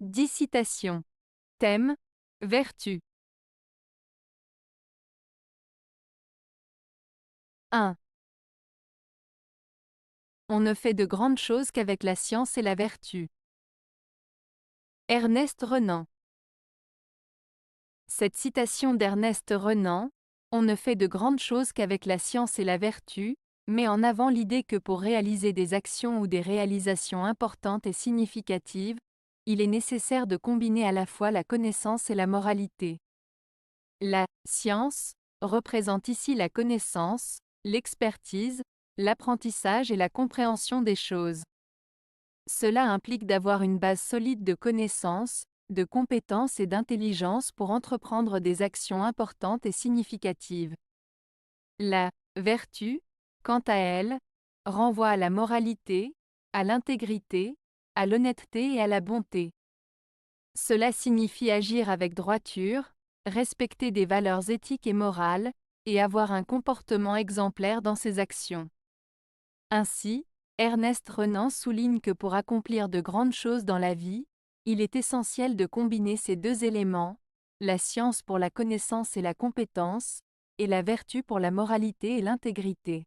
10 citations. Thème, vertu. 1. On ne fait de grandes choses qu'avec la science et la vertu. Ernest Renan. Cette citation d'Ernest Renan, on ne fait de grandes choses qu'avec la science et la vertu, met en avant l'idée que pour réaliser des actions ou des réalisations importantes et significatives, il est nécessaire de combiner à la fois la connaissance et la moralité. La science représente ici la connaissance, l'expertise, l'apprentissage et la compréhension des choses. Cela implique d'avoir une base solide de connaissances, de compétences et d'intelligence pour entreprendre des actions importantes et significatives. La vertu, quant à elle, renvoie à la moralité, à l'intégrité, à l'honnêteté et à la bonté. Cela signifie agir avec droiture, respecter des valeurs éthiques et morales, et avoir un comportement exemplaire dans ses actions. Ainsi, Ernest Renan souligne que pour accomplir de grandes choses dans la vie, il est essentiel de combiner ces deux éléments, la science pour la connaissance et la compétence, et la vertu pour la moralité et l'intégrité.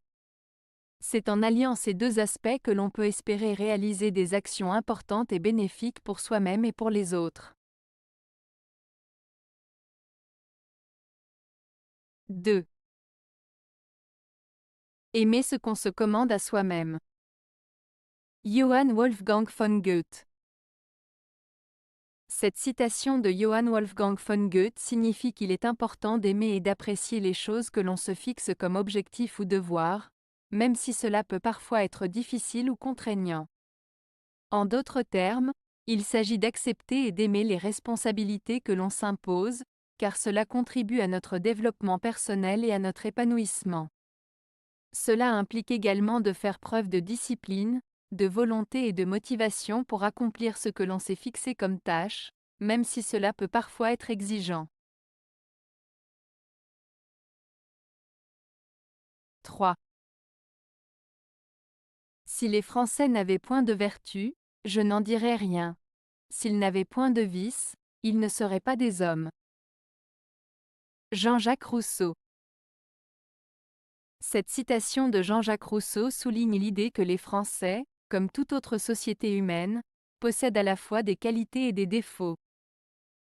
C'est en alliant ces deux aspects que l'on peut espérer réaliser des actions importantes et bénéfiques pour soi-même et pour les autres. 2. Aimer ce qu'on se commande à soi-même. Johann Wolfgang von Goethe. Cette citation de Johann Wolfgang von Goethe signifie qu'il est important d'aimer et d'apprécier les choses que l'on se fixe comme objectif ou devoir, même si cela peut parfois être difficile ou contraignant. En d'autres termes, il s'agit d'accepter et d'aimer les responsabilités que l'on s'impose, car cela contribue à notre développement personnel et à notre épanouissement. Cela implique également de faire preuve de discipline, de volonté et de motivation pour accomplir ce que l'on s'est fixé comme tâche, même si cela peut parfois être exigeant. 3. Si les Français n'avaient point de vertu, je n'en dirais rien. S'ils n'avaient point de vice, ils ne seraient pas des hommes. Jean-Jacques Rousseau. Cette citation de Jean-Jacques Rousseau souligne l'idée que les Français, comme toute autre société humaine, possèdent à la fois des qualités et des défauts.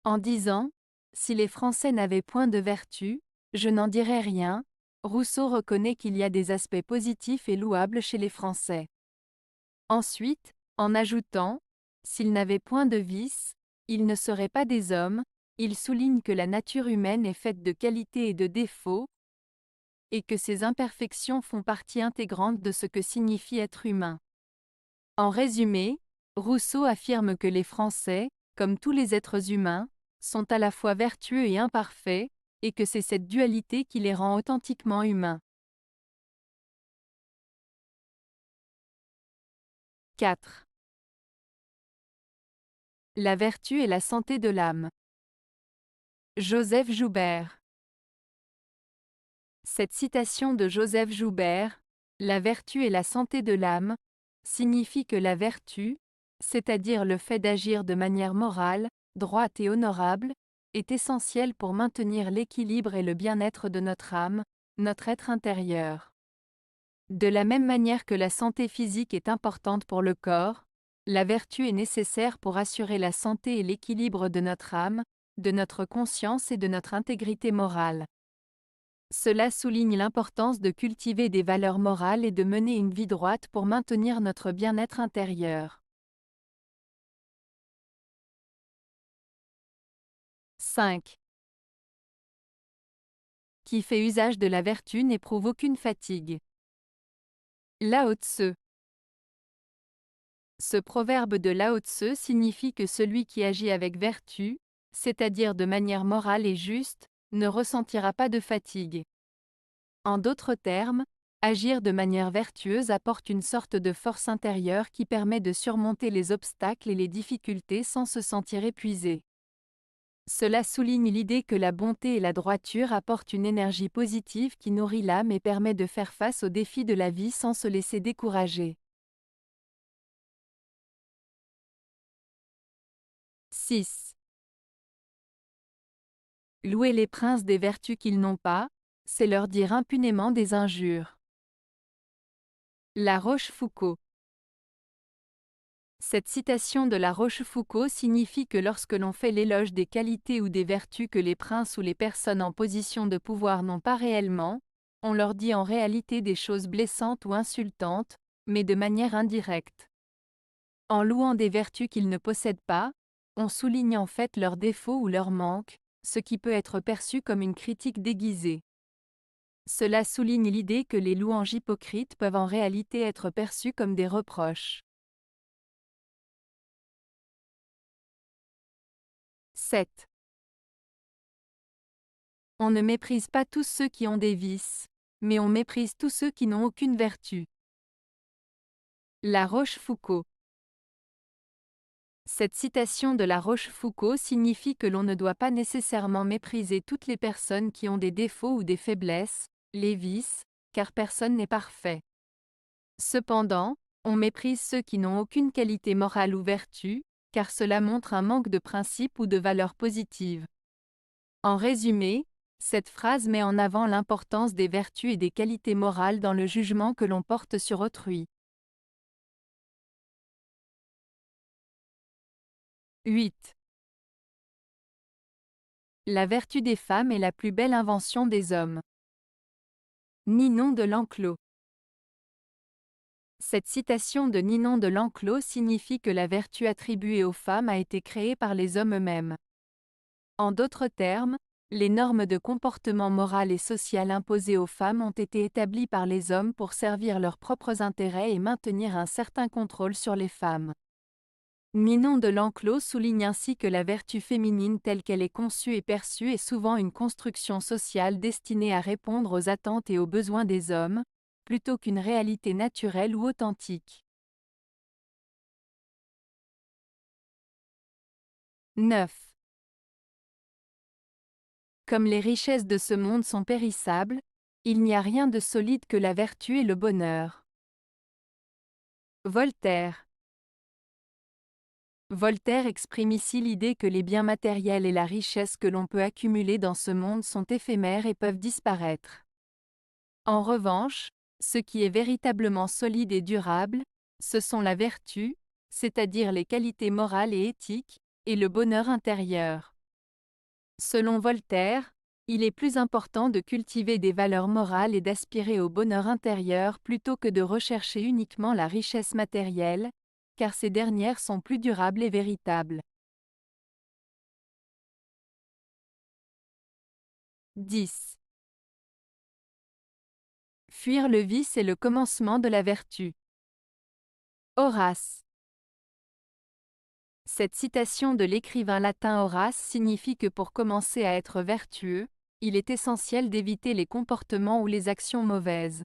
En disant « Si les Français n'avaient point de vertu, je n'en dirais rien », Rousseau reconnaît qu'il y a des aspects positifs et louables chez les Français. Ensuite, en ajoutant « S'ils n'avaient point de vices, ils ne seraient pas des hommes », il souligne que la nature humaine est faite de qualités et de défauts, et que ces imperfections font partie intégrante de ce que signifie être humain. En résumé, Rousseau affirme que les Français, comme tous les êtres humains, sont à la fois vertueux et imparfaits, et que c'est cette dualité qui les rend authentiquement humains. 4. La vertu et la santé de l'âme. Joseph Joubert. Cette citation de Joseph Joubert, « La vertu et la santé de l'âme », signifie que la vertu, c'est-à-dire le fait d'agir de manière morale, droite et honorable, est essentielle pour maintenir l'équilibre et le bien-être de notre âme, notre être intérieur. De la même manière que la santé physique est importante pour le corps, la vertu est nécessaire pour assurer la santé et l'équilibre de notre âme, de notre conscience et de notre intégrité morale. Cela souligne l'importance de cultiver des valeurs morales et de mener une vie droite pour maintenir notre bien-être intérieur. 5. Qui fait usage de la vertu n'éprouve aucune fatigue. Lao Tse. Ce proverbe de Lao Tse signifie que celui qui agit avec vertu, c'est-à-dire de manière morale et juste, ne ressentira pas de fatigue. En d'autres termes, agir de manière vertueuse apporte une sorte de force intérieure qui permet de surmonter les obstacles et les difficultés sans se sentir épuisé. Cela souligne l'idée que la bonté et la droiture apportent une énergie positive qui nourrit l'âme et permet de faire face aux défis de la vie sans se laisser décourager. 6. Louer les princes des vertus qu'ils n'ont pas, c'est leur dire impunément des injures. La Rochefoucauld. Cette citation de La Rochefoucauld signifie que lorsque l'on fait l'éloge des qualités ou des vertus que les princes ou les personnes en position de pouvoir n'ont pas réellement, on leur dit en réalité des choses blessantes ou insultantes, mais de manière indirecte. En louant des vertus qu'ils ne possèdent pas, on souligne en fait leurs défauts ou leurs manques, ce qui peut être perçu comme une critique déguisée. Cela souligne l'idée que les louanges hypocrites peuvent en réalité être perçues comme des reproches. 7. On ne méprise pas tous ceux qui ont des vices, mais on méprise tous ceux qui n'ont aucune vertu. La Rochefoucauld. Cette citation de La Rochefoucauld signifie que l'on ne doit pas nécessairement mépriser toutes les personnes qui ont des défauts ou des faiblesses, les vices, car personne n'est parfait. Cependant, on méprise ceux qui n'ont aucune qualité morale ou vertu, car cela montre un manque de principes ou de valeurs positives. En résumé, cette phrase met en avant l'importance des vertus et des qualités morales dans le jugement que l'on porte sur autrui. 8. La vertu des femmes est la plus belle invention des hommes. Ninon de L'Enclos. Cette citation de Ninon de L'Enclos signifie que la vertu attribuée aux femmes a été créée par les hommes eux-mêmes. En d'autres termes, les normes de comportement moral et social imposées aux femmes ont été établies par les hommes pour servir leurs propres intérêts et maintenir un certain contrôle sur les femmes. Ninon de L'Enclos souligne ainsi que la vertu féminine telle qu'elle est conçue et perçue est souvent une construction sociale destinée à répondre aux attentes et aux besoins des hommes, plutôt qu'une réalité naturelle ou authentique. 9. Comme les richesses de ce monde sont périssables, il n'y a rien de solide que la vertu et le bonheur. Voltaire. Voltaire exprime ici l'idée que les biens matériels et la richesse que l'on peut accumuler dans ce monde sont éphémères et peuvent disparaître. En revanche, ce qui est véritablement solide et durable, ce sont la vertu, c'est-à-dire les qualités morales et éthiques, et le bonheur intérieur. Selon Voltaire, il est plus important de cultiver des valeurs morales et d'aspirer au bonheur intérieur plutôt que de rechercher uniquement la richesse matérielle, car ces dernières sont plus durables et véritables. 10. Fuir le vice est le commencement de la vertu. Horace. Cette citation de l'écrivain latin Horace signifie que pour commencer à être vertueux, il est essentiel d'éviter les comportements ou les actions mauvaises.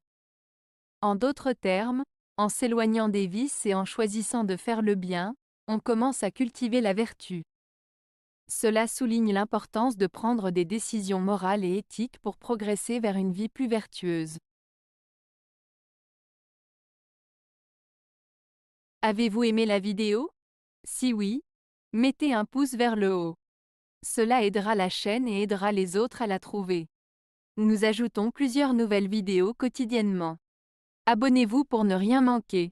En d'autres termes, en s'éloignant des vices et en choisissant de faire le bien, on commence à cultiver la vertu. Cela souligne l'importance de prendre des décisions morales et éthiques pour progresser vers une vie plus vertueuse. Avez-vous aimé la vidéo? Si oui, mettez un pouce vers le haut. Cela aidera la chaîne et aidera les autres à la trouver. Nous ajoutons plusieurs nouvelles vidéos quotidiennement. Abonnez-vous pour ne rien manquer.